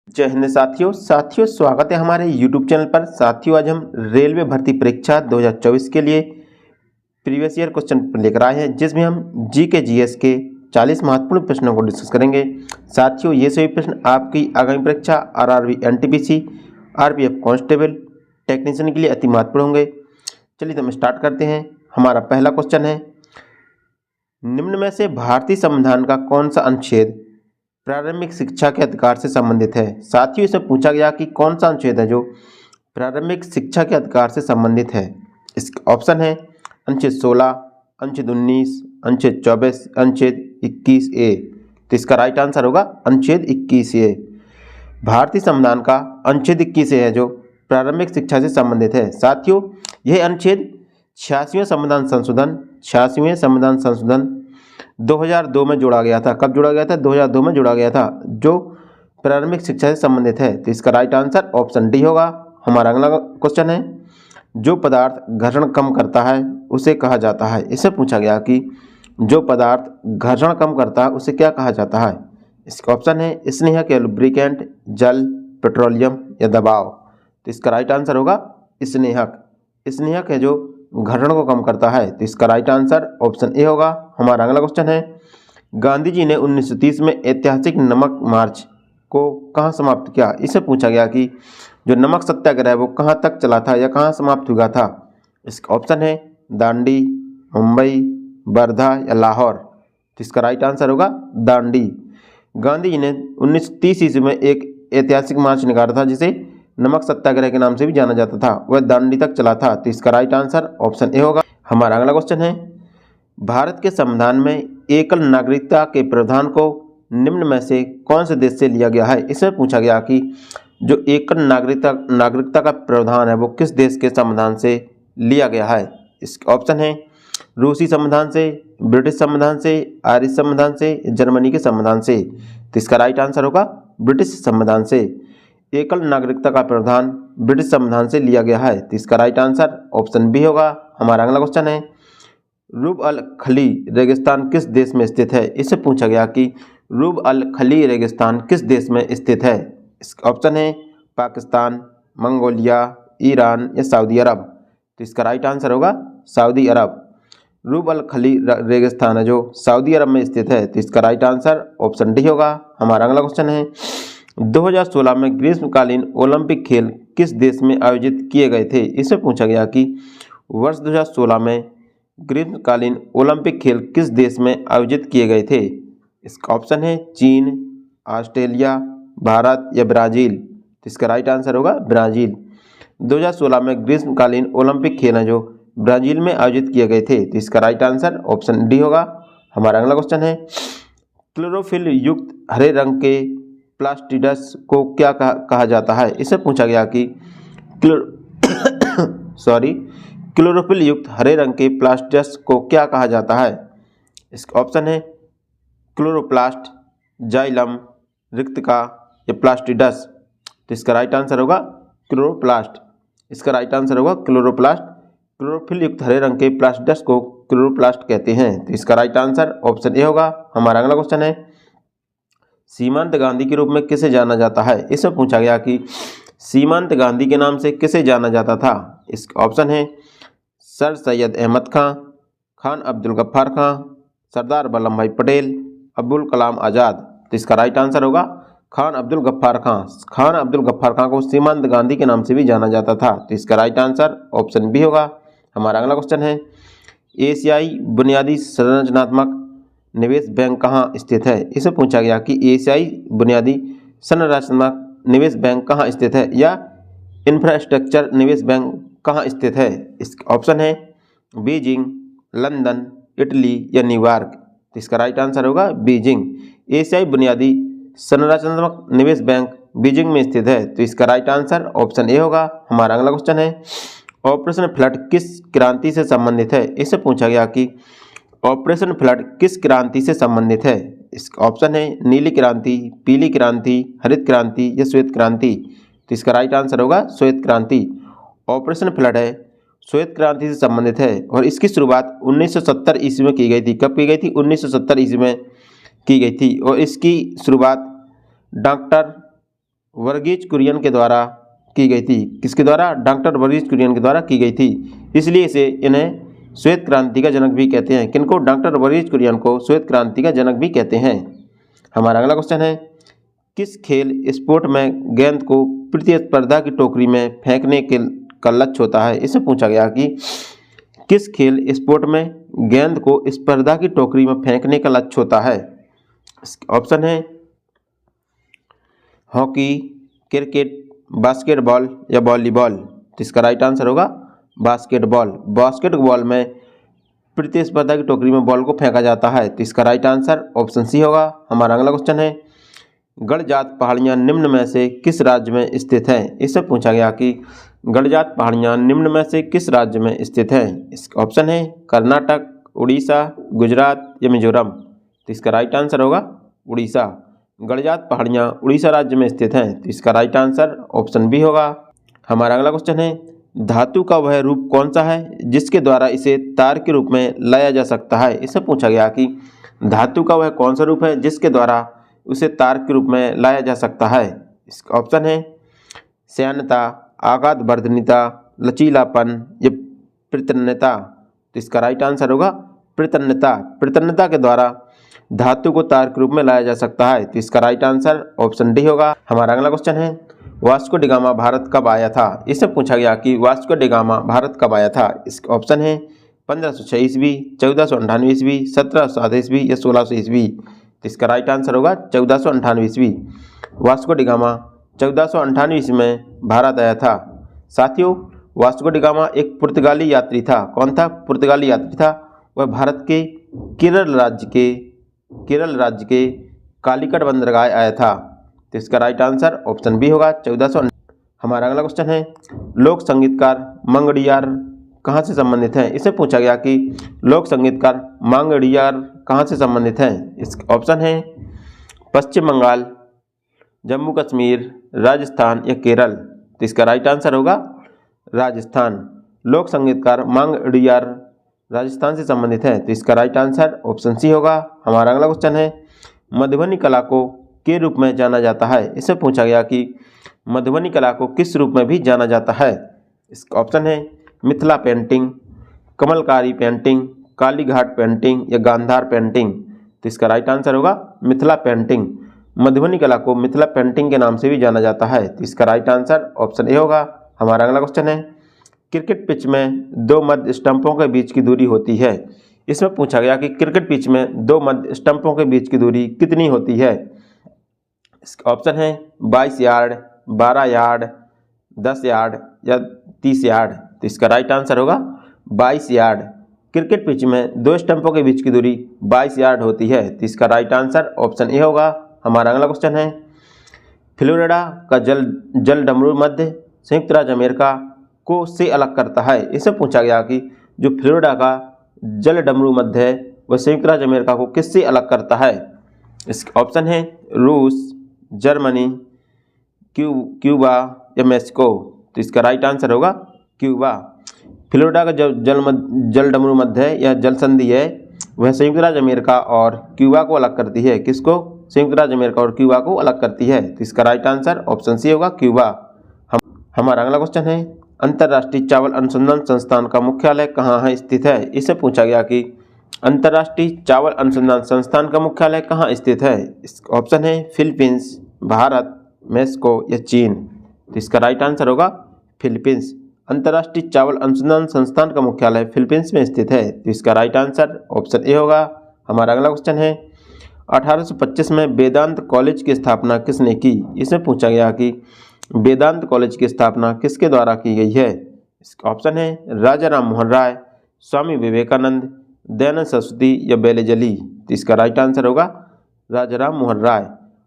जय हिंद साथियों स्वागत है हमारे YouTube चैनल पर। साथियों आज हम रेलवे भर्ती परीक्षा 2024 के लिए प्रीवियस ईयर क्वेश्चन पेपर लेकर आए हैं, जिसमें हम जीके जीएस के 40 महत्वपूर्ण प्रश्नों को डिस्कस करेंगे। साथियों ये सभी प्रश्न आपकी आगामी परीक्षा RRB NTPC RPF constable technician के लिए अति महत्वपूर्ण होंगे। चलिए तो हम स्टार्ट करते हैं। हमारा पहला क्वेश्चन है, निम्न में से भारतीय संविधान का कौन सा अनुच्छेद प्रारंभिक शिक्षा के अधिकार से संबंधित है। साथियों इसमें पूछा गया कि कौन सा अनुच्छेद है जो प्रारंभिक शिक्षा के अधिकार से संबंधित है। इसका ऑप्शन है अनुच्छेद 16, अनुच्छेद 19, अनुच्छेद 24, अनुच्छेद 21A। तो इसका राइट आंसर होगा अनुच्छेद 21A। भारतीय संविधान का अनुच्छेद 21A है जो प्रारंभिक शिक्षा से संबंधित है। साथियों यह अनुच्छेद 86वें संविधान संशोधन 2002 में जोड़ा गया था। कब जोड़ा गया था? 2002 में जोड़ा गया था, जो प्रारंभिक शिक्षा से संबंधित है। तो इसका राइट आंसर ऑप्शन डी होगा। हमारा अगला क्वेश्चन है, जो पदार्थ घर्षण कम करता है उसे कहा जाता है। इससे पूछा गया कि जो पदार्थ घर्षण कम करता है उसे क्या कहा जाता है। इसका ऑप्शन है स्नेहक या लुब्रिकेंट, जल, पेट्रोलियम या दबाव। तो इसका राइट आंसर होगा स्नेहक है जो घर्षण को कम करता है। तो इसका राइट आंसर ऑप्शन ए होगा। हमारा अगला क्वेश्चन है, गांधी जी ने 1930 में ऐतिहासिक नमक मार्च को कहाँ समाप्त किया। इससे पूछा गया कि जो नमक सत्याग्रह है वो कहाँ तक चला था या कहाँ समाप्त हुआ था। इसका ऑप्शन है दांडी, मुंबई, वर्धा या लाहौर। तो इसका राइट आंसर होगा दांडी। गांधी जी ने 1930 ईस्वी में एक ऐतिहासिक मार्च निकाला था जिसे नमक सत्याग्रह के नाम से भी जाना जाता था। वह दांडी तक चला था। तो इसका राइट आंसर ऑप्शन ए होगा। हमारा अगला क्वेश्चन है, भारत के संविधान में एकल नागरिकता के प्रावधान को निम्न में से कौन से देश से लिया गया है। इसमें पूछा गया कि जो एकल नागरिकता का प्रावधान है वो किस देश के संविधान से लिया गया है। इसका ऑप्शन है रूसी संविधान से, ब्रिटिश संविधान से, आयरिश संविधान से, जर्मनी के संविधान से। तो इसका राइट आंसर होगा ब्रिटिश संविधान से। एकल नागरिकता का प्रावधान ब्रिटिश संविधान से लिया गया है। तो इसका राइट आंसर ऑप्शन बी होगा। हमारा अगला क्वेश्चन है, रूब अल खली रेगिस्तान किस देश में स्थित है। इससे पूछा गया कि रूब अल खली रेगिस्तान किस देश में स्थित है। इसका ऑप्शन है पाकिस्तान, मंगोलिया, ईरान या सऊदी अरब। तो इसका राइट आंसर होगा सऊदी अरब। रूब अल खली रेगिस्तान है जो सऊदी अरब में स्थित है। तो इसका राइट आंसर ऑप्शन डी होगा। हमारा अगला क्वेश्चन है, 2016 में ग्रीष्मकालीन ओलंपिक खेल किस देश में आयोजित किए गए थे। इससे पूछा गया कि वर्ष 2016 में ग्रीष्मकालीन ओलंपिक खेल किस देश में आयोजित किए गए थे। इसका ऑप्शन है चीन, ऑस्ट्रेलिया, भारत या ब्राज़ील। तो इसका राइट आंसर होगा ब्राज़ील। 2016 में ग्रीष्मकालीन ओलंपिक खेल हैं जो ब्राज़ील में आयोजित किए गए थे। तो इसका राइट आंसर ऑप्शन डी होगा। हमारा अगला क्वेश्चन है, क्लोरोफिल युक्त हरे रंग के प्लास्टिडस को क्या कहा जाता है। इससे पूछा गया कि क्लोरोफिल युक्त हरे रंग के प्लास्टिडस को क्या कहा जाता है। इसका ऑप्शन है क्लोरोप्लास्ट, जाइलम, रिक्तिका या प्लास्टिडस। तो इसका राइट आंसर होगा क्लोरोप्लास्ट। इसका राइट आंसर होगा क्लोरोप्लास्ट। क्लोरोफिल युक्त हरे रंग के प्लास्टिडस को क्लोरोप्लास्ट कहते हैं। तो इसका राइट आंसर ऑप्शन ए होगा। हमारा अगला क्वेश्चन है, सीमांत गांधी के रूप में किसे जाना जाता है। इसमें पूछा गया कि सीमांत गांधी के नाम से किसे जाना जाता था। इसका ऑप्शन है सर सैयद अहमद खां, खान अब्दुल गफ्फार खां, सरदार वल्लभ भाई पटेल, अब्दुल कलाम आज़ाद। तो इसका राइट आंसर होगा खान अब्दुल गफ्फार खां। खान अब्दुल गफ्फार खां को सीमांत गांधी के नाम से भी जाना जाता था। तो इसका राइट आंसर ऑप्शन बी होगा। हमारा अगला क्वेश्चन है, एशियाई बुनियादी संरचनात्मक निवेश बैंक कहाँ स्थित है। इसे पूछा गया कि एशियाई बुनियादी संरचनात्मक निवेश बैंक कहाँ स्थित है या इंफ्रास्ट्रक्चर निवेश बैंक कहाँ स्थित है। इसका ऑप्शन है बीजिंग, लंदन, इटली या न्यूयॉर्क। तो इसका राइट आंसर होगा बीजिंग। एशियाई बुनियादी संरचनात्मक निवेश बैंक बीजिंग में स्थित है। तो इसका राइट आंसर ऑप्शन ए होगा। हमारा अगला क्वेश्चन है, ऑपरेशन फ्लड किस क्रांति से संबंधित है। इससे पूछा गया कि ऑपरेशन फ्लड किस क्रांति से संबंधित है। इसका ऑप्शन है नीली क्रांति, पीली क्रांति, हरित क्रांति या श्वेत क्रांति। तो इसका राइट आंसर होगा श्वेत क्रांति। ऑपरेशन फ्लड है श्वेत क्रांति से संबंधित है और इसकी शुरुआत 1970 ईस्वी में की गई थी। कब की गई थी? 1970 ईस्वी में की गई थी और इसकी शुरुआत डॉक्टर वर्गीज कुरियन के द्वारा की गई थी। किसके द्वारा? डॉक्टर वर्गीज कुरियन के द्वारा की गई थी। इसलिए इसे इन्हें श्वेत क्रांति का जनक भी कहते हैं। किनको? डॉक्टर वर्गीज कुरियन को श्वेत क्रांति का जनक भी कहते हैं। हमारा अगला क्वेश्चन है, किस खेल स्पोर्ट में गेंद को प्रतिस्पर्धा की टोकरी में फेंकने के का लक्ष्य होता है? इससे पूछा गया कि किस खेल स्पोर्ट में गेंद को स्पर्धा की टोकरी में फेंकने का लक्ष्य होता है? ऑप्शन है हॉकी, क्रिकेट, बास्केटबॉल या वॉलीबॉल। तो इसका राइट आंसर होगा बास्केटबॉल। बास्केटबॉल में प्रतिस्पर्धा की टोकरी में बॉल को फेंका जाता है। तो इसका राइट आंसर ऑप्शन सी होगा। हमारा अगला क्वेश्चन है, गडजात पहाड़ियाँ निम्न में से किस राज्य में स्थित हैं? इससे पूछा गया कि गडजात पहाड़ियाँ निम्न में से किस राज्य में स्थित हैं? इसका ऑप्शन है कर्नाटक, उड़ीसा, गुजरात या मिजोरम। तो इसका राइट आंसर होगा उड़ीसा। गडजात पहाड़ियाँ उड़ीसा राज्य में स्थित हैं। तो इसका राइट आंसर ऑप्शन बी होगा। हमारा अगला क्वेश्चन है, धातु का वह रूप कौन सा है जिसके द्वारा इसे तार के रूप में लाया जा सकता है? इससे पूछा गया कि धातु का वह कौन सा रूप है जिसके द्वारा उसे तार के रूप में लाया जा सकता है? इसका ऑप्शन है श्यानता, आघात वर्धनीयता, लचीलापन या प्रतन्यता। तो इसका राइट आंसर होगा प्रतन्यता। प्रतन्यता के द्वारा धातु को तार के रूप में लाया जा सकता है। तो इसका राइट आंसर ऑप्शन डी होगा। हमारा अगला क्वेश्चन है, वास्को डी गामा भारत कब आया था? इससे पूछा गया कि वास्को डी गामा भारत कब आया था? इसका ऑप्शन है 1506 ईस्वी, 1498 ईस्वी, 1707 ईस्वी या 1600 ईस्वी। तो इसका राइट आंसर होगा 1498 ईस्वी। वास्को डी गामा 1498 ईस्वी में भारत आया था। साथियों, वास्को डी गामा एक पुर्तगाली यात्री था। कौन था? पुर्तगाली यात्री था। वह भारत के केरल राज्य के कालीकट बंदरगाह आया था। तो इसका राइट आंसर ऑप्शन बी होगा 1400। हमारा अगला क्वेश्चन है, लोक संगीतकार मंगड़ियार कहाँ से संबंधित हैं? इससे पूछा गया कि लोक संगीतकार मंगड़ियार कहाँ से संबंधित हैं? इसका ऑप्शन है पश्चिम बंगाल, जम्मू कश्मीर, राजस्थान या केरल। तो इसका राइट आंसर होगा राजस्थान। लोक संगीतकार मंगड़ियार राजस्थान से संबंधित है। तो इसका राइट आंसर ऑप्शन सी होगा। हमारा अगला क्वेश्चन है, मधुबनी कला को के रूप में जाना जाता है? इससे पूछा गया कि मधुबनी कला को किस रूप में भी जाना जाता है? इसका ऑप्शन है Mithila painting, Kalamkari painting, Kalighat painting या गांधार पेंटिंग। तो इसका राइट आंसर होगा मिथिला पेंटिंग। मधुबनी कला को मिथिला पेंटिंग के नाम से भी जाना जाता है। तो इसका राइट आंसर ऑप्शन ए होगा। हमारा अगला क्वेश्चन है, क्रिकेट पिच में दो मध्य स्टंपों के बीच की दूरी होती है। इसमें पूछा गया कि क्रिकेट पिच में दो मध्य स्टंपों के बीच की दूरी कितनी होती है? इसका ऑप्शन है 22 यार्ड, 12 यार्ड, 10 यार्ड या 30 यार्ड। तो इसका राइट आंसर होगा 22 यार्ड। क्रिकेट पिच में दो स्टंपों के बीच की दूरी 22 यार्ड होती है। तो इसका राइट आंसर ऑप्शन ए होगा। हमारा अगला क्वेश्चन है, फ्लोरिडा का जल डमरू मध्य संयुक्त राज्य अमेरिका को से अलग करता है। इससे पूछा गया कि जो फ्लोरिडा का जल डमरू मध्य है वह संयुक्त राज्य अमेरिका को किससे अलग करता है? इसका ऑप्शन है रूस, जर्मनी, क्यूबा या मेक्सिको। तो इसका राइट आंसर होगा क्यूबा। फ्लोरिडा का जो जल डमरू मध्य है या जल संधि है वह संयुक्त राज्य अमेरिका और क्यूबा को अलग करती है। किसको? संयुक्त राज्य अमेरिका और क्यूबा को अलग करती है। तो इसका राइट आंसर ऑप्शन सी होगा क्यूबा। हमारा अगला क्वेश्चन है, अंतर्राष्ट्रीय चावल अनुसंधान संस्थान का मुख्यालय कहाँ है स्थित है? इससे पूछा गया कि अंतर्राष्ट्रीय चावल अनुसंधान संस्थान का मुख्यालय कहाँ स्थित है? इसका ऑप्शन है फिलीपींस, भारत, मेक्सिको या चीन। तो इसका राइट आंसर होगा फिलीपींस। अंतर्राष्ट्रीय चावल अनुसंधान संस्थान का मुख्यालय फिलीपींस में स्थित है। तो इसका राइट आंसर ऑप्शन ए होगा। हमारा अगला क्वेश्चन है, 1825 में वेदांत कॉलेज की स्थापना किसने की? इसमें पूछा गया कि वेदांत कॉलेज की स्थापना किसके द्वारा की गई है? इसका ऑप्शन है राजा राम मोहन राय, स्वामी विवेकानंद, दयानंद सरस्वती या बेलेजली। तो इसका राइट आंसर होगा राजा राम मोहन राय।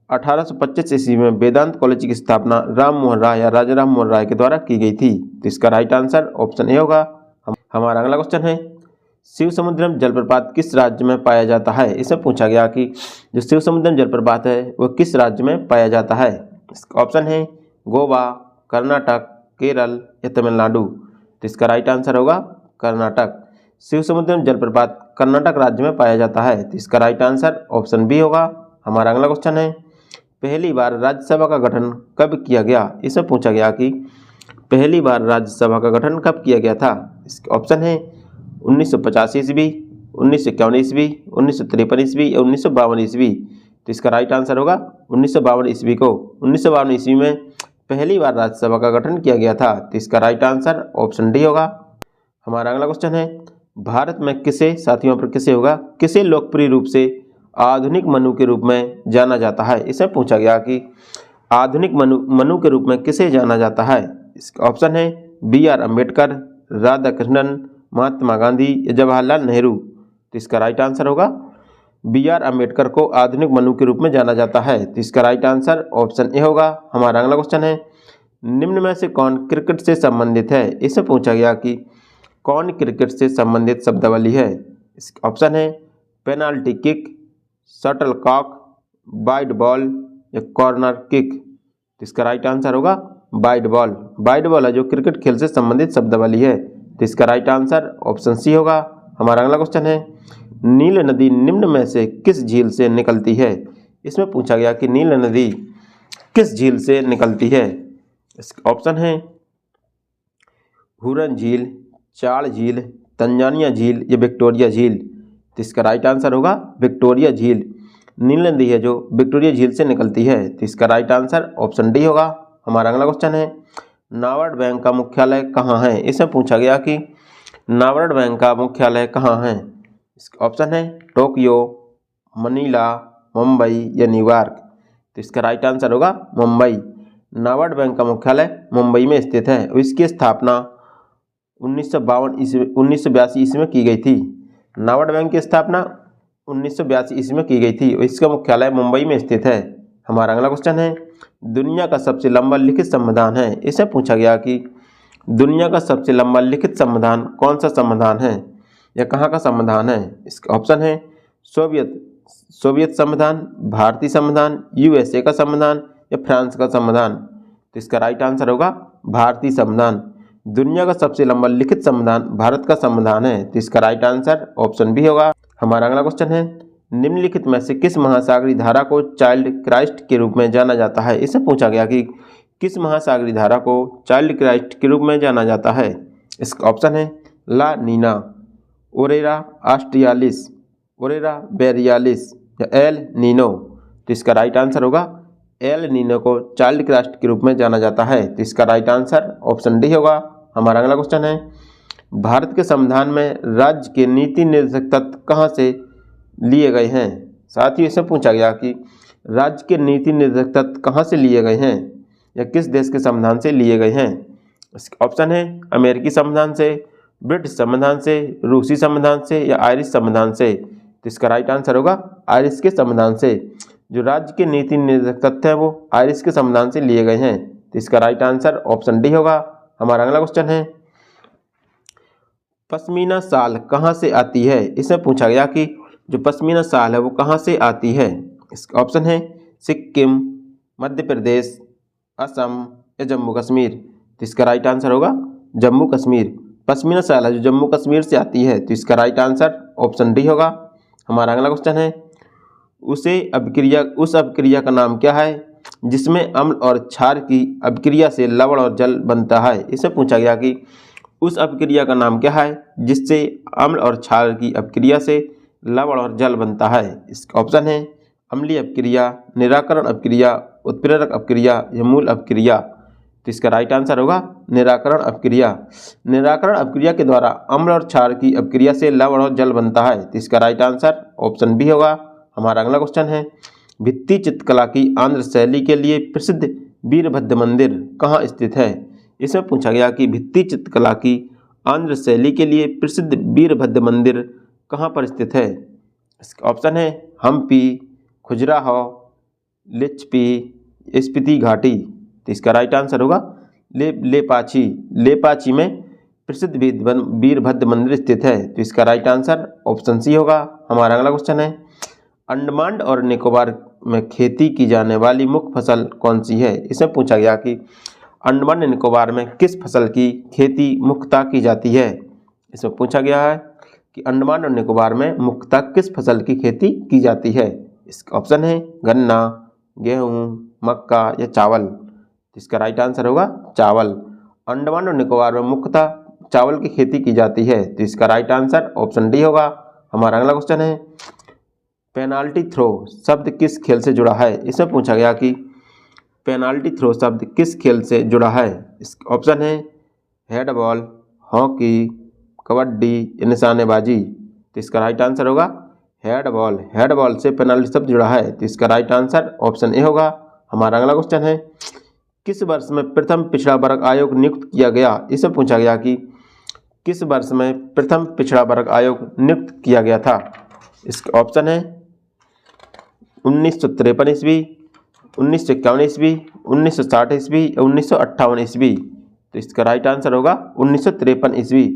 1825 ईस्वी में वेदांत कॉलेज की स्थापना राम मोहन राय या राजा राम मोहन राय के द्वारा की गई थी। तो इसका राइट आंसर ऑप्शन ए होगा। हमारा अगला क्वेश्चन है, शिव समुद्रम जलप्रपात किस राज्य में पाया जाता है? इसमें पूछा गया कि जो शिव समुद्रम जलप्रपात है वह किस राज्य में पाया जाता है? इसका ऑप्शन है गोवा, कर्नाटक, केरल या तमिलनाडु। तो इसका राइट आंसर होगा कर्नाटक। शिव समुद्रम जलप्रपात कर्नाटक राज्य में पाया जाता है। तो इसका राइट आंसर ऑप्शन बी होगा। हमारा अगला क्वेश्चन है, पहली बार राज्यसभा का गठन कब किया गया? इसमें पूछा गया कि पहली बार राज्यसभा का गठन कब किया गया था? इसके ऑप्शन है 1985 ईस्वी, 1951 ईस्वी, 1953 ईस्वी या 1952 ईस्वी। तो इसका राइट आंसर होगा 1952 ईस्वी को। 1952 ईस्वी में पहली बार राज्यसभा का गठन किया गया था। तो इसका राइट आंसर ऑप्शन डी होगा। हमारा अगला क्वेश्चन है, भारत में किसे, साथियों पर किसे होगा, किसे लोकप्रिय रूप से आधुनिक मनु के रूप में जाना जाता है? इसमें पूछा गया कि आधुनिक मनु के रूप में किसे जाना जाता है? इसका ऑप्शन है बी आर अम्बेडकर, राधा कृष्णन, महात्मा गांधी या जवाहरलाल नेहरू। तो इसका राइट आंसर होगा बी आर अम्बेडकर को आधुनिक मनु के रूप में जाना जाता है। तो इसका राइट आंसर ऑप्शन ए होगा। हमारा अगला क्वेश्चन है, निम्न में से कौन क्रिकेट से संबंधित है? इससे पूछा गया कि कौन क्रिकेट से संबंधित शब्दावली है? इसका ऑप्शन है penalty kick, shuttlecock, wide ball या कॉर्नर किक। तो इसका राइट आंसर होगा वाइड बॉल। वाइड बॉल है जो क्रिकेट खेल से संबंधित शब्दावली है। तो इसका राइट आंसर ऑप्शन सी होगा। हमारा अगला क्वेश्चन है, नील नदी निम्न में से किस झील से निकलती है? इसमें पूछा गया कि नील नदी किस झील से निकलती है? इसका ऑप्शन है हुरन झील, चाड़ झील, तंजानिया झील या विक्टोरिया झील। तो इसका राइट आंसर होगा विक्टोरिया झील। नील नदी है जो विक्टोरिया झील से निकलती है। तो इसका राइट आंसर ऑप्शन डी होगा। हमारा अगला क्वेश्चन है, नाबार्ड बैंक का मुख्यालय कहाँ है? इसमें पूछा गया कि नाबार्ड बैंक का मुख्यालय कहाँ है? इसका ऑप्शन है टोक्यो, मनीला, मुंबई या न्यूयॉर्क। तो इसका राइट आंसर होगा मुंबई। नाबार्ड बैंक का मुख्यालय मुंबई में स्थित है। इसकी स्थापना 1982 ईस्वी में की गई थी। नाबार्ड बैंक की स्थापना 1982 ईस्वी में की गई थी और इसका मुख्यालय मुंबई में स्थित है। हमारा अगला क्वेश्चन है, दुनिया का सबसे लंबा लिखित संविधान है? इससे पूछा गया कि दुनिया का सबसे लंबा लिखित संविधान कौन सा संविधान है या कहाँ का संविधान है? इसका ऑप्शन है सोवियत संविधान, भारतीय संविधान, यूएसए का संविधान या फ्रांस का संविधान। तो इसका राइट आंसर होगा भारतीय संविधान। दुनिया का सबसे लंबा लिखित संविधान भारत का संविधान है। तो इसका राइट आंसर ऑप्शन बी होगा। हमारा अगला क्वेश्चन है, निम्नलिखित में से किस महासागरीय धारा को चाइल्ड क्राइस्ट के रूप में जाना जाता है? इससे पूछा गया कि किस महासागरीय धारा को चाइल्ड क्राइस्ट के रूप में जाना जाता है? इसका ऑप्शन है ला नीना, ओरेरा ऑस्ट्रियालिस, ओरेरा बेरियालिस या एल नीनो। तो इसका राइट आंसर होगा एल नीनो को चाइल्ड क्राइस्ट के रूप में जाना जाता है। तो इसका राइट आंसर ऑप्शन डी होगा। हमारा अगला क्वेश्चन है, भारत के संविधान में राज्य के नीति निर्देशक तत्व कहाँ से लिए गए हैं? साथ ही इससे पूछा गया कि राज्य के नीति निर्देशक तत्व कहाँ से लिए गए हैं या किस देश के संविधान से लिए गए हैं? इसका ऑप्शन है अमेरिकी संविधान से, ब्रिटिश संविधान से, रूसी संविधान से या आयरिश संविधान से। तो इसका राइट आंसर होगा आयरिश के संविधान से। जो राज्य के नीति निर्देशक तत्व हैं वो आयरिश के संविधान से लिए गए हैं। तो इसका राइट आंसर ऑप्शन डी होगा। हमारा अगला क्वेश्चन है, पश्मीना शाल कहाँ से आती है? इसमें पूछा गया कि जो पश्मीना शाल है वो कहाँ से आती है? इसका ऑप्शन है सिक्किम, मध्य प्रदेश, असम या जम्मू कश्मीर। तो इसका राइट आंसर होगा जम्मू कश्मीर। पश्मीना शाल है जो जम्मू कश्मीर से आती है। तो इसका राइट आंसर ऑप्शन डी होगा। हमारा अगला क्वेश्चन है, उस अपक्रिया का नाम क्या है जिसमें अम्ल और क्षार की अपक्रिया से लवण और जल बनता है? इससे पूछा गया कि उस अपक्रिया का नाम क्या है जिससे अम्ल और क्षार की अपक्रिया से लवण और जल बनता है? इसका ऑप्शन है अम्लीय अपक्रिया, निराकरण अपक्रिया, उत्प्रेरक अपक्रिया या मूल अपक्रिया। तो इसका राइट आंसर होगा निराकरण अपक्रिया। निराकरण अपक्रिया के द्वारा अम्ल और क्षार की अपक्रिया से लवण और जल बनता है। तो इसका राइट आंसर ऑप्शन बी होगा। हमारा अगला क्वेश्चन है, भित्ति चित्रकला की आंध्र शैली के लिए प्रसिद्ध वीरभद्र मंदिर कहाँ स्थित है? इसमें पूछा गया कि भित्ति चित्रकला की आंध्र शैली के लिए प्रसिद्ध वीरभद्र मंदिर कहाँ पर स्थित है? इसका ऑप्शन है हम्पी, खजुराहो, लिच्छवी, स्पीति घाटी। तो इसका राइट आंसर होगा लेपाची। लेपाची में प्रसिद्ध वीरभद्र मंदिर स्थित है। तो इसका राइट आंसर ऑप्शन सी होगा। हमारा अगला क्वेश्चन है, अंडमान और निकोबार में खेती की जाने वाली मुख्य फसल कौन सी है? इसमें पूछा गया कि अंडमान और निकोबार में किस फसल की खेती मुख्यतः की जाती है? इसमें पूछा गया है कि अंडमान और निकोबार में मुख्यतः किस फसल की खेती की जाती है? इसका ऑप्शन है गन्ना, गेहूँ, मक्का या चावल? तो इसका राइट आंसर होगा चावल। अंडमान और निकोबार में मुख्यतः चावल की खेती की जाती है। तो इसका राइट आंसर ऑप्शन डी होगा। हमारा अगला क्वेश्चन है, पेनाल्टी थ्रो शब्द किस खेल से जुड़ा है? इसमें पूछा गया कि पेनाल्टी थ्रो शब्द किस खेल से जुड़ा है? इस ऑप्शन है हैंडबॉल, हॉकी, कबड्डी या निशानेबाजी? तो इसका राइट आंसर होगा हैंडबॉल। हैंडबॉल से पेनाल्टी शब्द जुड़ा है। तो इसका राइट आंसर ऑप्शन ए होगा। हमारा अगला क्वेश्चन है, किस वर्ष में प्रथम पिछड़ा वर्ग आयोग नियुक्त किया गया? इसमें पूछा गया कि किस वर्ष में प्रथम पिछड़ा वर्ग आयोग नियुक्त किया गया था? इसका ऑप्शन है 1953 ईस्वी, 1951 ईस्वी, 1960 ईस्वी या 1958 ईस्वी? तो इसका राइट आंसर होगा 1953 ईस्वी।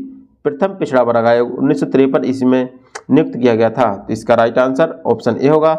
प्रथम पिछड़ा वर्ग आयोग 1953 ईस्वी में नियुक्त किया गया था। तो इसका राइट आंसर ऑप्शन ए होगा।